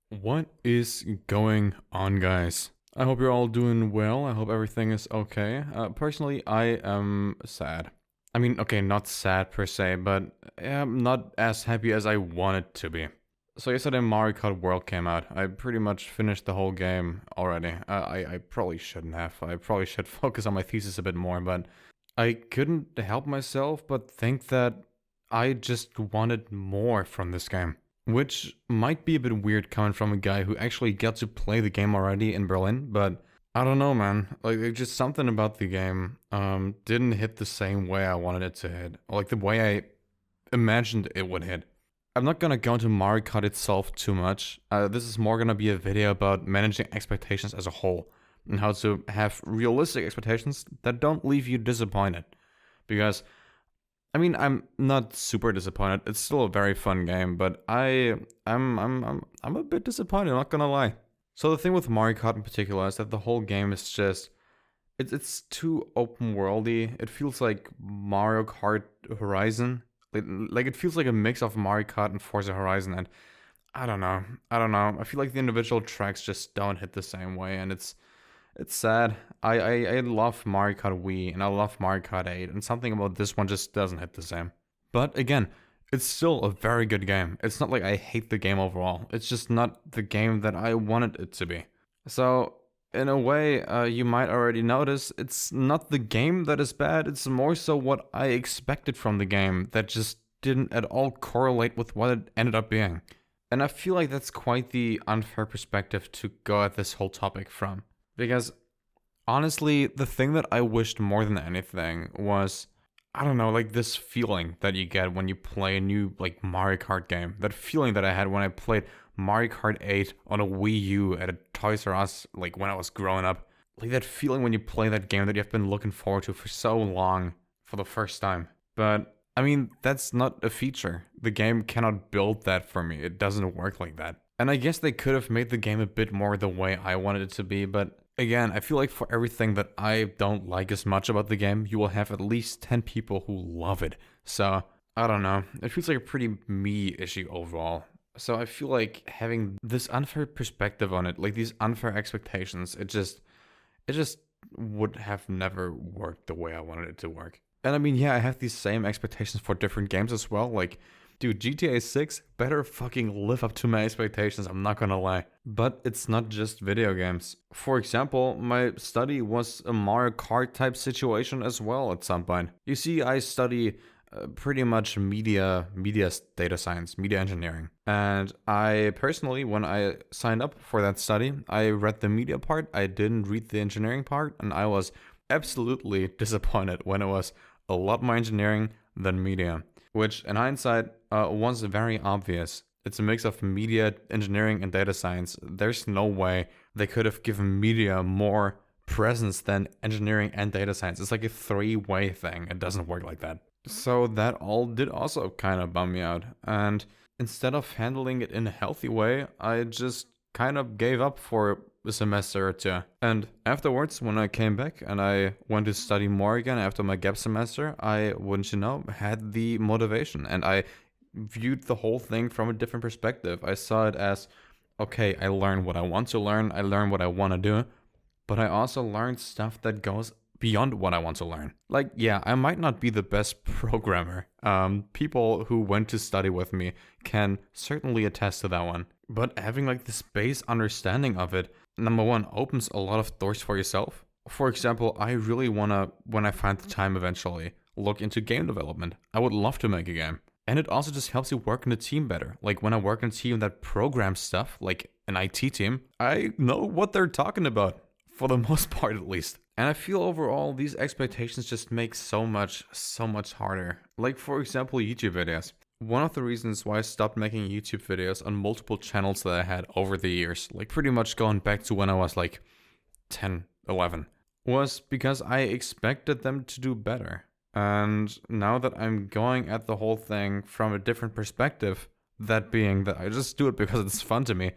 What is going on, guys? I hope you're all doing well. I hope everything is okay. Personally, I am sad. I mean, okay, not sad per se, but I'm not as happy as I wanted to be. So yesterday, Mario Kart World came out. I pretty much finished the whole game already. I probably shouldn't have. I probably should focus on my thesis a bit more, but I couldn't help myself but think that I just wanted more from this game. Which might be a bit weird coming from a guy who actually got to play the game already in Berlin, but I don't know, man. Like, there's just something about the game didn't hit the same way I wanted it to hit, or like the way I imagined it would hit. I'm not gonna go into Mario Kart itself too much. This is more gonna be a video about managing expectations as a whole and how to have realistic expectations that don't leave you disappointed. Because I mean, I'm not super disappointed. It's still a very fun game, but I'm a bit disappointed. I'm not gonna lie. So the thing with Mario Kart in particular is that the whole game is just it's too open worldy. It feels like Mario Kart Horizon. Like it feels like a mix of Mario Kart and Forza Horizon, and I don't know. I don't know. I feel like the individual tracks just don't hit the same way, and it's sad. I love Mario Kart Wii and I love Mario Kart 8, and something about this one just doesn't hit the same. But again, it's still a very good game. It's not like I hate the game overall. It's just not the game that I wanted it to be. So, in a way, you might already notice it's not the game that is bad, it's more so what I expected from the game that just didn't at all correlate with what it ended up being. And I feel like that's quite the unfair perspective to go at this whole topic from. Because honestly, the thing that I wished more than anything was, I don't know, like this feeling that you get when you play a new like Mario Kart game. That feeling that I had when I played Mario Kart 8 on a Wii U at a Toys R Us, like when I was growing up. Like that feeling when you play that game that you've been looking forward to for so long for the first time. But I mean, that's not a feature. The game cannot build that for me. It doesn't work like that. And I guess they could have made the game a bit more the way I wanted it to be, but again, I feel like for everything that I don't like as much about the game, you will have at least 10 people who love it. So, I don't know. It feels like a pretty me issue overall. So I feel like having this unfair perspective on it, like these unfair expectations, it just would have never worked the way I wanted it to work. And I mean, yeah, I have these same expectations for different games as well. Like, dude, GTA 6 better fucking live up to my expectations, I'm not gonna lie. But it's not just video games. For example, my study was a Mario Kart type situation as well at some point. You see, I study pretty much media data science, media engineering. And I personally, when I signed up for that study, I read the media part, I didn't read the engineering part, and I was absolutely disappointed when it was a lot more engineering than media, which in hindsight was very obvious. It's a mix of media, engineering, and data science. There's no way they could have given media more presence than engineering and data science. It's like a three-way thing. It doesn't work like that. So that all did also kind of bum me out. And instead of handling it in a healthy way, I just kind of gave up for a semester or two. And afterwards, when I came back and I went to study more again after my gap semester, I, wouldn't you know, had the motivation and I viewed the whole thing from a different perspective. I saw it as, okay, I learned what I want to learn, I learned what I want to do, but I also learned stuff that goes beyond what I want to learn. Like, yeah, I might not be the best programmer. People who went to study with me can certainly attest to that one. But having like this base understanding of it, number one, opens a lot of doors for yourself. For example, I really wanna, when I find the time eventually, look into game development. I would love to make a game. And it also just helps you work in a team better. Like when I work in a team that programs stuff, like an IT team, I know what they're talking about, for the most part at least. And I feel overall these expectations just make so much harder. Like for example, YouTube videos. One of the reasons why I stopped making YouTube videos on multiple channels that I had over the years, like pretty much going back to when I was like 10, 11, was because I expected them to do better. And now that I'm going at the whole thing from a different perspective, that being that I just do it because it's fun to me,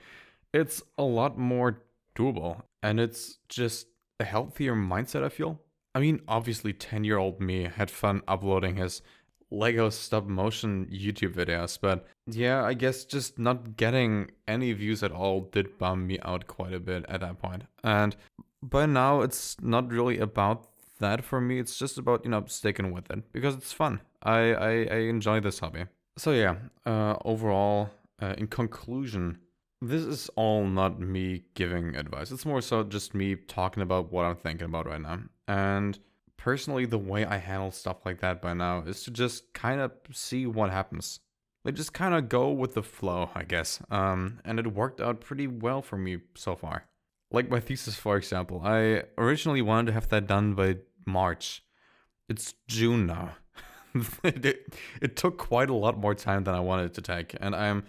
it's a lot more doable. And it's just a healthier mindset, I feel. I mean, obviously, 10-year-old me had fun uploading his Lego stop motion YouTube videos, but Yeah, I guess just not getting any views at all did bum me out quite a bit at that point. And by now, it's not really about that for me. It's just about, sticking with it because it's fun. I enjoy this hobby. So, yeah, overall, in conclusion, this is all not me giving advice. It's more so just me talking about what I'm thinking about right now. And personally, the way I handle stuff like that by now is to just kind of see what happens. They just kind of go with the flow, I guess. And it worked out pretty well for me so far. Like my thesis, for example, I originally wanted to have that done by March. It's June now. it took quite a lot more time than I wanted it to take, and I'm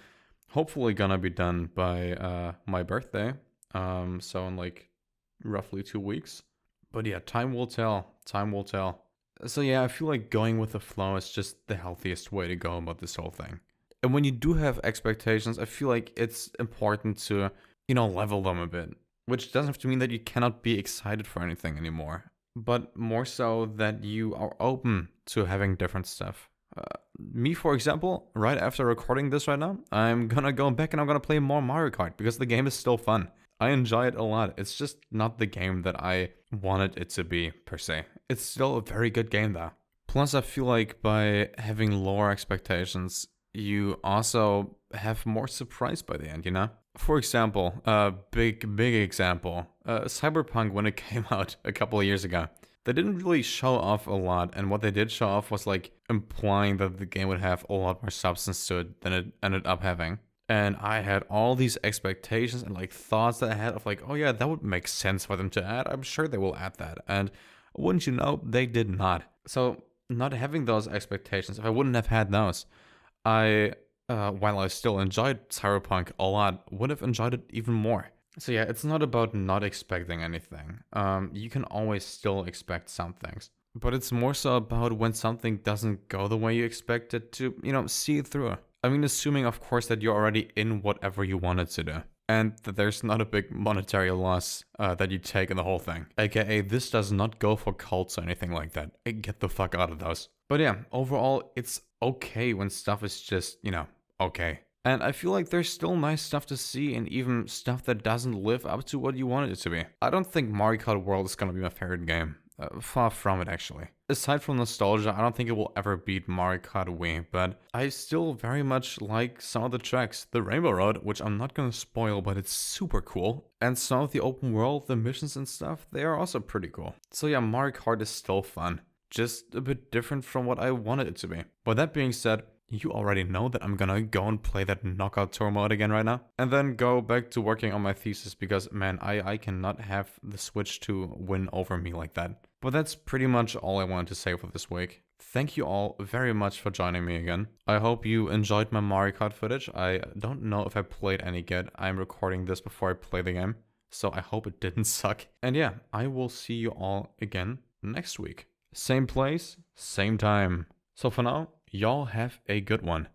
hopefully gonna be done by my birthday. So in like roughly 2 weeks. But yeah, time will tell. Time will tell. So yeah, I feel like going with the flow is just the healthiest way to go about this whole thing. And when you do have expectations, I feel like it's important to, level them a bit. Which doesn't have to mean that you cannot be excited for anything anymore, but more so that you are open to having different stuff. Me, for example, right after recording this right now, I'm gonna go back and I'm gonna play more Mario Kart because the game is still fun. I enjoy it a lot. It's just not the game that I wanted it to be, per se. It's still a very good game, though. Plus, I feel like by having lower expectations, you also have more surprise by the end. For example, big example, Cyberpunk, when it came out a couple of years ago, they didn't really show off a lot, and what they did show off was like implying that the game would have a lot more substance to it than it ended up having. And I had all these expectations and like thoughts that I had of like, oh yeah, that would make sense for them to add. I'm sure they will add that. And wouldn't you know, they did not. So not having those expectations, if I wouldn't have had those, I, while I still enjoyed Cyberpunk a lot, would have enjoyed it even more. So yeah, it's not about not expecting anything. You can always still expect some things. But it's more so about when something doesn't go the way you expect it to, see it through. I mean, assuming, of course, that you're already in whatever you wanted to do. And that there's not a big monetary loss that you take in the whole thing. AKA, this does not go for cults or anything like that. Get the fuck out of those. But yeah, overall, it's okay when stuff is just, okay. And I feel like there's still nice stuff to see and even stuff that doesn't live up to what you wanted it to be. I don't think Mario Kart World is gonna be my favorite game. Far from it, actually. Aside from nostalgia, I don't think it will ever beat Mario Kart Wii, but I still very much like some of the tracks. The Rainbow Road, which I'm not gonna spoil, but it's super cool. And some of the open world, the missions and stuff, they are also pretty cool. So yeah, Mario Kart is still fun. Just a bit different from what I wanted it to be. But that being said, you already know that I'm gonna go and play that Knockout Tour mode again right now. And then go back to working on my thesis because, man, I cannot have the Switch 2 win over me like that. But that's pretty much all I wanted to say for this week. Thank you all very much for joining me again. I hope you enjoyed my Mario Kart footage. I don't know if I played any good. I'm recording this before I play the game, so I hope it didn't suck. And yeah, I will see you all again next week. Same place, same time. So for now, y'all have a good one.